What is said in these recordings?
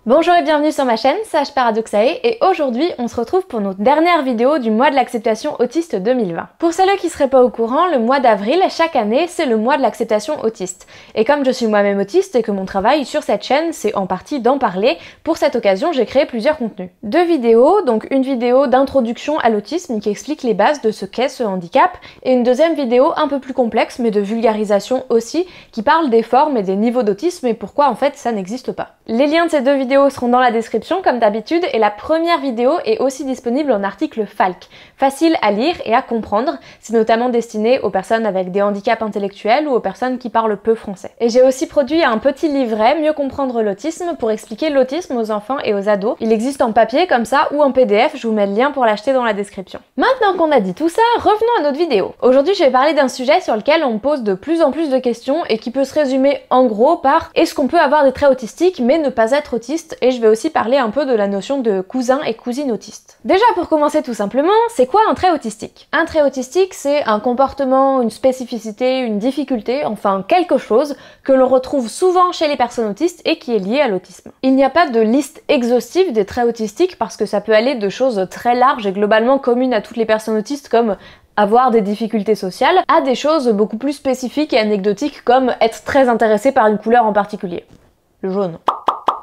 Bonjour et bienvenue sur ma chaîne, Sage Paradoxae, et aujourd'hui on se retrouve pour notre dernière vidéo du mois de l'acceptation autiste 2020. Pour celles qui seraient pas au courant, le mois d'avril, chaque année, c'est le mois de l'acceptation autiste. Et comme je suis moi-même autiste et que mon travail sur cette chaîne, c'est en partie d'en parler, pour cette occasion j'ai créé plusieurs contenus. Deux vidéos, donc une vidéo d'introduction à l'autisme qui explique les bases de ce qu'est ce handicap, et une deuxième vidéo un peu plus complexe mais de vulgarisation aussi, qui parle des formes et des niveaux d'autisme et pourquoi en fait ça n'existe pas. Les liens de ces deux vidéos seront dans la description comme d'habitude et la première vidéo est aussi disponible en article Falk. Facile à lire et à comprendre, c'est notamment destiné aux personnes avec des handicaps intellectuels ou aux personnes qui parlent peu français. Et j'ai aussi produit un petit livret Mieux comprendre l'autisme pour expliquer l'autisme aux enfants et aux ados. Il existe en papier comme ça ou en PDF, je vous mets le lien pour l'acheter dans la description. Maintenant qu'on a dit tout ça, revenons à notre vidéo. Aujourd'hui je vais parler d'un sujet sur lequel on me pose de plus en plus de questions et qui peut se résumer en gros par est-ce qu'on peut avoir des traits autistiques mais ne pas être autiste, et je vais aussi parler un peu de la notion de cousin et cousine autiste. Déjà pour commencer tout simplement, c'est quoi un trait autistique? Un trait autistique c'est un comportement, une spécificité, une difficulté, enfin quelque chose que l'on retrouve souvent chez les personnes autistes et qui est lié à l'autisme. Il n'y a pas de liste exhaustive des traits autistiques parce que ça peut aller de choses très larges et globalement communes à toutes les personnes autistes comme avoir des difficultés sociales, à des choses beaucoup plus spécifiques et anecdotiques comme être très intéressé par une couleur en particulier. Le jaune,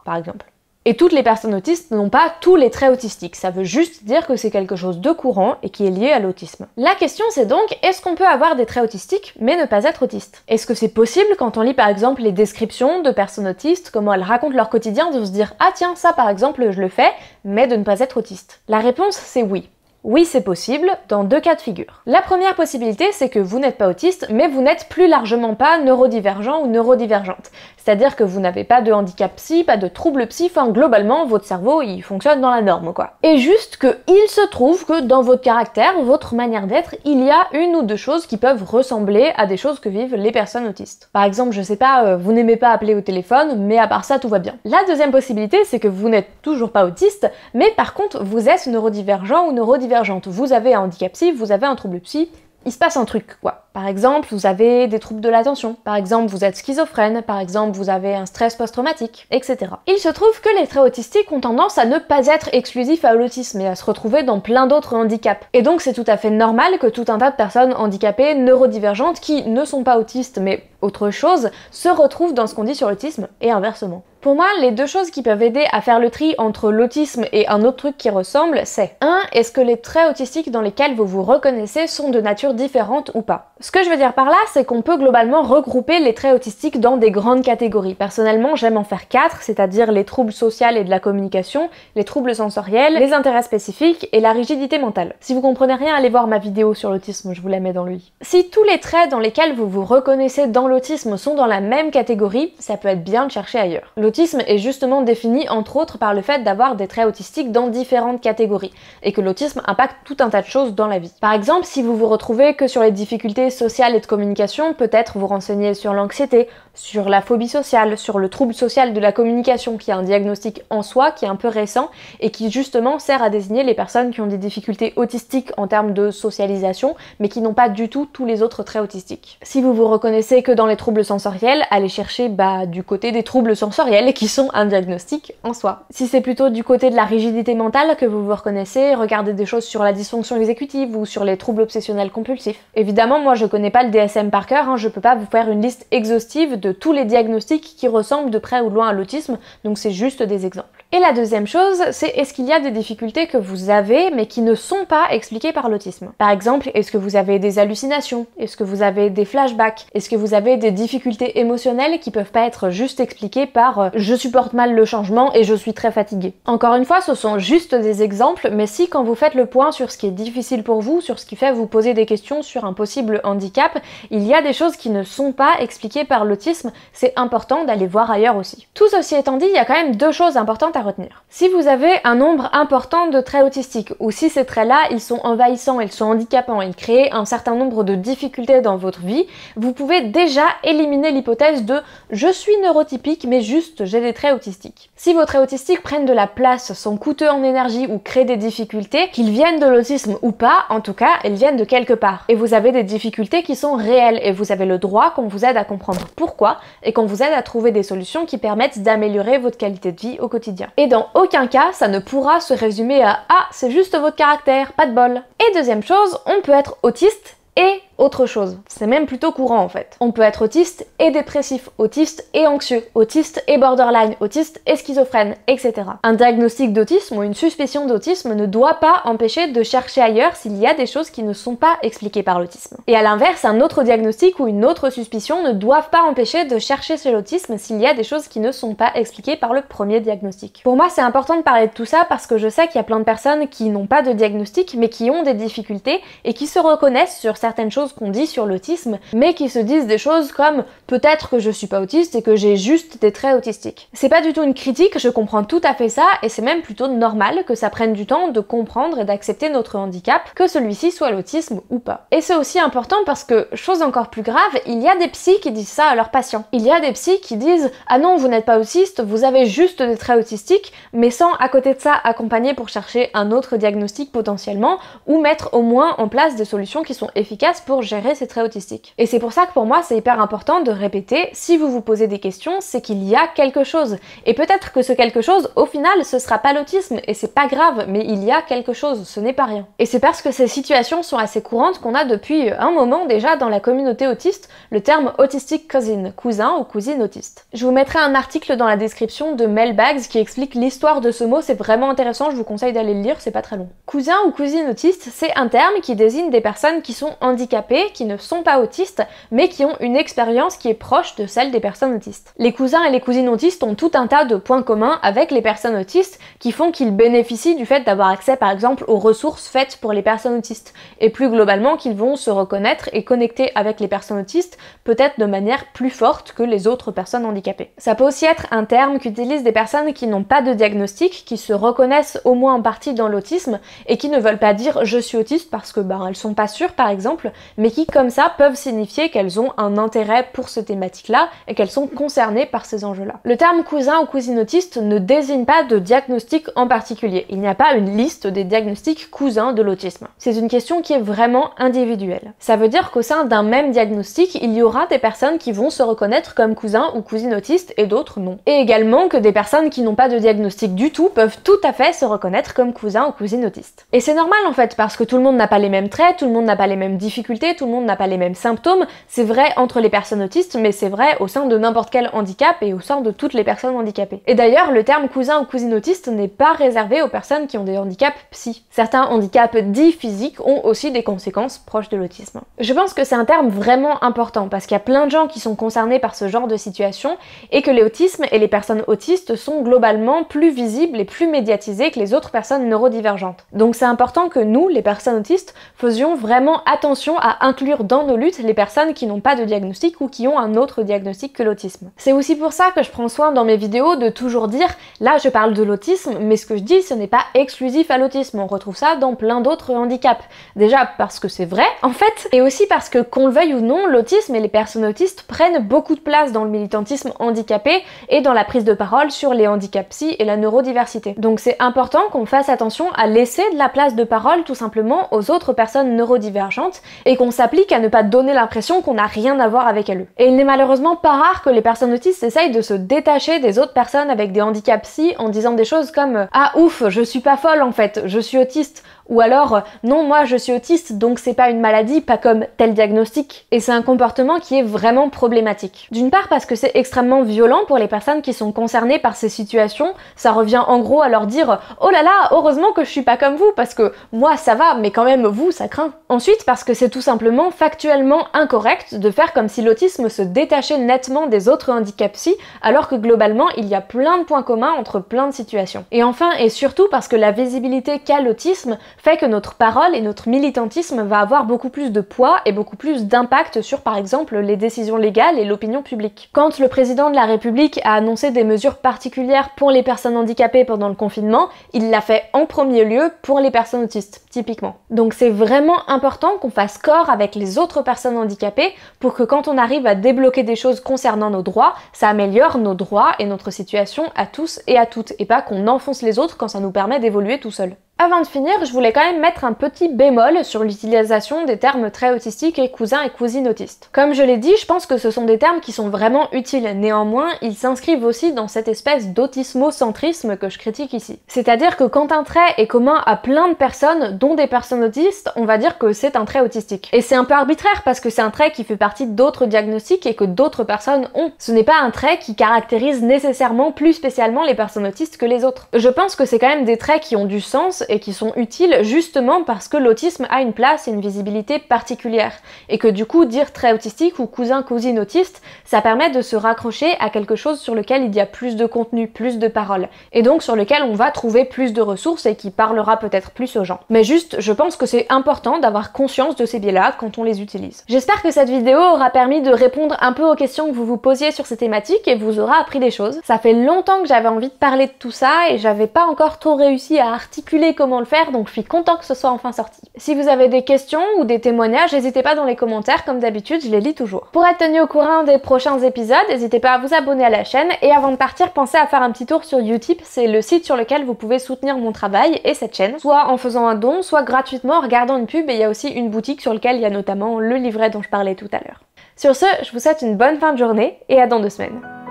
par exemple. Et toutes les personnes autistes n'ont pas tous les traits autistiques, ça veut juste dire que c'est quelque chose de courant et qui est lié à l'autisme. La question c'est donc, est-ce qu'on peut avoir des traits autistiques mais ne pas être autiste? Est-ce que c'est possible quand on lit par exemple les descriptions de personnes autistes, comment elles racontent leur quotidien, de se dire « Ah tiens, ça par exemple je le fais, mais de ne pas être autiste ?» La réponse c'est oui. Oui, c'est possible, dans deux cas de figure. La première possibilité, c'est que vous n'êtes pas autiste, mais vous n'êtes plus largement pas neurodivergent ou neurodivergente. C'est-à-dire que vous n'avez pas de handicap psy, pas de trouble psy, enfin globalement, votre cerveau, il fonctionne dans la norme, quoi. Et juste que il se trouve que dans votre caractère, votre manière d'être, il y a une ou deux choses qui peuvent ressembler à des choses que vivent les personnes autistes. Par exemple, je sais pas, vous n'aimez pas appeler au téléphone, mais à part ça, tout va bien. La deuxième possibilité, c'est que vous n'êtes toujours pas autiste, mais par contre, vous êtes neurodivergent ou neurodivergente. Vous avez un handicap psy, vous avez un trouble psy, il se passe un truc, quoi. Par exemple, vous avez des troubles de l'attention. Par exemple, vous êtes schizophrène. Par exemple, vous avez un stress post-traumatique, etc. Il se trouve que les traits autistiques ont tendance à ne pas être exclusifs à l'autisme et à se retrouver dans plein d'autres handicaps. Et donc, c'est tout à fait normal que tout un tas de personnes handicapées, neurodivergentes, qui ne sont pas autistes mais autre chose, se retrouvent dans ce qu'on dit sur l'autisme et inversement. Pour moi, les deux choses qui peuvent aider à faire le tri entre l'autisme et un autre truc qui ressemble, c'est 1. Est-ce que les traits autistiques dans lesquels vous vous reconnaissez sont de nature différente ou pas? Ce que je veux dire par là, c'est qu'on peut globalement regrouper les traits autistiques dans des grandes catégories. Personnellement, j'aime en faire 4, c'est-à-dire les troubles sociaux et de la communication, les troubles sensoriels, les intérêts spécifiques et la rigidité mentale. Si vous comprenez rien, allez voir ma vidéo sur l'autisme, je vous la mets dans le i. Si tous les traits dans lesquels vous vous reconnaissez dans l'autisme sont dans la même catégorie, ça peut être bien de chercher ailleurs. L'autisme est justement défini entre autres par le fait d'avoir des traits autistiques dans différentes catégories, et que l'autisme impacte tout un tas de choses dans la vie. Par exemple, si vous vous retrouvez que sur les difficultés sociale et de communication, peut-être vous renseigner sur l'anxiété, sur la phobie sociale, sur le trouble social de la communication, qui est un diagnostic en soi, qui est un peu récent, et qui justement sert à désigner les personnes qui ont des difficultés autistiques en termes de socialisation, mais qui n'ont pas du tout tous les autres traits autistiques. Si vous vous reconnaissez que dans les troubles sensoriels, allez chercher du côté des troubles sensoriels, qui sont un diagnostic en soi. Si c'est plutôt du côté de la rigidité mentale que vous vous reconnaissez, regardez des choses sur la dysfonction exécutive ou sur les troubles obsessionnels compulsifs. Évidemment, moi je connais pas le DSM par cœur, je peux pas vous faire une liste exhaustive de tous les diagnostics qui ressemblent de près ou de loin à l'autisme, donc c'est juste des exemples. Et la deuxième chose, c'est est-ce qu'il y a des difficultés que vous avez mais qui ne sont pas expliquées par l'autisme? Par exemple, est-ce que vous avez des hallucinations? Est-ce que vous avez des flashbacks? Est-ce que vous avez des difficultés émotionnelles qui peuvent pas être juste expliquées par je supporte mal le changement et je suis très fatiguée? Encore une fois, ce sont juste des exemples, mais si quand vous faites le point sur ce qui est difficile pour vous, sur ce qui fait vous poser des questions sur un possible handicap, il y a des choses qui ne sont pas expliquées par l'autisme, c'est important d'aller voir ailleurs aussi. Tout ceci étant dit, il y a quand même deux choses importantes à retenir. Si vous avez un nombre important de traits autistiques, ou si ces traits-là, ils sont envahissants, ils sont handicapants, ils créent un certain nombre de difficultés dans votre vie, vous pouvez déjà éliminer l'hypothèse de « je suis neurotypique, mais juste j'ai des traits autistiques ». Si vos traits autistiques prennent de la place, sont coûteux en énergie ou créent des difficultés, qu'ils viennent de l'autisme ou pas, en tout cas, elles viennent de quelque part. Et vous avez des difficultés qui sont réelles, et vous avez le droit qu'on vous aide à comprendre pourquoi, et qu'on vous aide à trouver des solutions qui permettent d'améliorer votre qualité de vie au quotidien. Et dans aucun cas, ça ne pourra se résumer à « ah, c'est juste votre caractère, pas de bol ». Et deuxième chose, on peut être autiste et autre chose. C'est même plutôt courant en fait. On peut être autiste et dépressif, autiste et anxieux, autiste et borderline, autiste et schizophrène, etc. Un diagnostic d'autisme ou une suspicion d'autisme ne doit pas empêcher de chercher ailleurs s'il y a des choses qui ne sont pas expliquées par l'autisme. Et à l'inverse, un autre diagnostic ou une autre suspicion ne doivent pas empêcher de chercher chez l'autisme s'il y a des choses qui ne sont pas expliquées par le premier diagnostic. Pour moi, c'est important de parler de tout ça parce que je sais qu'il y a plein de personnes qui n'ont pas de diagnostic mais qui ont des difficultés et qui se reconnaissent sur certaines choses qu'on dit sur l'autisme, mais qui se disent des choses comme peut-être que je suis pas autiste et que j'ai juste des traits autistiques. C'est pas du tout une critique, je comprends tout à fait ça et c'est même plutôt normal que ça prenne du temps de comprendre et d'accepter notre handicap, que celui-ci soit l'autisme ou pas. Et c'est aussi important parce que, chose encore plus grave, il y a des psys qui disent ça à leurs patients. Il y a des psys qui disent ah non, vous n'êtes pas autiste, vous avez juste des traits autistiques, mais sans à côté de ça accompagner pour chercher un autre diagnostic potentiellement ou mettre au moins en place des solutions qui sont efficaces pour gérer ces traits autistiques. Et c'est pour ça que pour moi c'est hyper important de répéter, si vous vous posez des questions, c'est qu'il y a quelque chose. Et peut-être que ce quelque chose, au final, ce sera pas l'autisme et c'est pas grave, mais il y a quelque chose, ce n'est pas rien. Et c'est parce que ces situations sont assez courantes qu'on a depuis un moment déjà dans la communauté autiste le terme autistic cousin, cousin ou cousine autiste. Je vous mettrai un article dans la description de Mel Baggs qui explique l'histoire de ce mot, c'est vraiment intéressant, je vous conseille d'aller le lire, c'est pas très long. Cousin ou cousine autiste, c'est un terme qui désigne des personnes qui sont handicapées, qui ne sont pas autistes, mais qui ont une expérience qui est proche de celle des personnes autistes. Les cousins et les cousines autistes ont tout un tas de points communs avec les personnes autistes qui font qu'ils bénéficient du fait d'avoir accès par exemple aux ressources faites pour les personnes autistes, et plus globalement qu'ils vont se reconnaître et connecter avec les personnes autistes peut-être de manière plus forte que les autres personnes handicapées. Ça peut aussi être un terme qu'utilisent des personnes qui n'ont pas de diagnostic, qui se reconnaissent au moins en partie dans l'autisme et qui ne veulent pas dire je suis autiste parce que elles sont pas sûres par exemple, mais qui comme ça peuvent signifier qu'elles ont un intérêt pour ces thématiques-là et qu'elles sont concernées par ces enjeux-là. Le terme cousin ou cousine autiste ne désigne pas de diagnostic en particulier. Il n'y a pas une liste des diagnostics cousins de l'autisme. C'est une question qui est vraiment individuelle. Ça veut dire qu'au sein d'un même diagnostic, il y aura des personnes qui vont se reconnaître comme cousins ou cousines autistes et d'autres non. Et également que des personnes qui n'ont pas de diagnostic du tout peuvent tout à fait se reconnaître comme cousins ou cousines autistes. Et c'est normal en fait, parce que tout le monde n'a pas les mêmes traits, tout le monde n'a pas les mêmes difficultés, tout le monde n'a pas les mêmes symptômes. C'est vrai entre les personnes autistes, mais c'est vrai au sein de n'importe quel handicap et au sein de toutes les personnes handicapées. Et d'ailleurs, le terme cousin ou cousine autiste n'est pas réservé aux personnes qui ont des handicaps psy. Certains handicaps dits physiques ont aussi des conséquences proches de l'autisme. Je pense que c'est un terme vraiment important parce qu'il y a plein de gens qui sont concernés par ce genre de situation et que l'autisme et les personnes autistes sont globalement plus visibles et plus médiatisés que les autres personnes neurodivergentes. Donc c'est important que nous, les personnes autistes, faisions vraiment attention à inclure dans nos luttes les personnes qui n'ont pas de diagnostic ou qui ont un autre diagnostic que l'autisme. C'est aussi pour ça que je prends soin dans mes vidéos de toujours dire, là je parle de l'autisme, mais ce que je dis ce n'est pas exclusif à l'autisme, on retrouve ça dans plein d'autres handicaps. Déjà parce que c'est vrai en fait, et aussi parce que qu'on le veuille ou non, l'autisme et les personnes autistes prennent beaucoup de place dans le militantisme handicapé et dans la prise de parole sur les handicaps psy et la neurodiversité. Donc c'est important qu'on fasse attention à laisser de la place de parole tout simplement aux autres personnes neurodivergentes et qu'on s'applique à ne pas donner l'impression qu'on n'a rien à voir avec elles. Et il n'est malheureusement pas rare que les personnes autistes essayent de se détacher des autres personnes avec des handicaps psy en disant des choses comme « Ah ouf, je suis pas folle en fait, je suis autiste » ou alors « Non, moi je suis autiste donc c'est pas une maladie, pas comme tel diagnostic ». Et c'est un comportement qui est vraiment problématique. D'une part parce que c'est extrêmement violent pour les personnes qui sont concernées par ces situations, ça revient en gros à leur dire « Oh là là, heureusement que je suis pas comme vous parce que moi ça va, mais quand même vous ça craint ». Ensuite parce que c'est tout simplement simplement factuellement incorrect de faire comme si l'autisme se détachait nettement des autres handicaps psy, alors que globalement il y a plein de points communs entre plein de situations. Et enfin et surtout parce que la visibilité qu'a l'autisme fait que notre parole et notre militantisme va avoir beaucoup plus de poids et beaucoup plus d'impact sur par exemple les décisions légales et l'opinion publique. Quand le président de la République a annoncé des mesures particulières pour les personnes handicapées pendant le confinement, il l'a fait en premier lieu pour les personnes autistes, typiquement. Donc c'est vraiment important qu'on fasse corps avec les autres personnes handicapées pour que quand on arrive à débloquer des choses concernant nos droits, ça améliore nos droits et notre situation à tous et à toutes, et pas qu'on enfonce les autres quand ça nous permet d'évoluer tout seul. Avant de finir, je voulais quand même mettre un petit bémol sur l'utilisation des termes très autistiques et cousins et cousines autistes. Comme je l'ai dit, je pense que ce sont des termes qui sont vraiment utiles. Néanmoins, ils s'inscrivent aussi dans cette espèce d'autismocentrisme que je critique ici. C'est-à-dire que quand un trait est commun à plein de personnes, dont des personnes autistes, on va dire que c'est un trait autistique. Et c'est un peu arbitraire parce que c'est un trait qui fait partie d'autres diagnostics et que d'autres personnes ont. Ce n'est pas un trait qui caractérise nécessairement plus spécialement les personnes autistes que les autres. Je pense que c'est quand même des traits qui ont du sens et qui sont utiles justement parce que l'autisme a une place et une visibilité particulière. Et que du coup, dire trait autistique ou cousin-cousine autiste, ça permet de se raccrocher à quelque chose sur lequel il y a plus de contenu, plus de paroles. Et donc sur lequel on va trouver plus de ressources et qui parlera peut-être plus aux gens. Mais juste, je pense que c'est important d'avoir conscience de ces biais-là quand on les utilise. J'espère que cette vidéo aura permis de répondre un peu aux questions que vous vous posiez sur ces thématiques et vous aura appris des choses. Ça fait longtemps que j'avais envie de parler de tout ça et j'avais pas encore trop réussi à articuler comment le faire, donc je suis contente que ce soit enfin sorti. Si vous avez des questions ou des témoignages, n'hésitez pas dans les commentaires, comme d'habitude, je les lis toujours. Pour être tenu au courant des prochains épisodes, n'hésitez pas à vous abonner à la chaîne, et avant de partir, pensez à faire un petit tour sur Utip, c'est le site sur lequel vous pouvez soutenir mon travail et cette chaîne, soit en faisant un don, soit gratuitement en regardant une pub, et il y a aussi une boutique sur laquelle il y a notamment le livret dont je parlais tout à l'heure. Sur ce, je vous souhaite une bonne fin de journée, et à dans 2 semaines.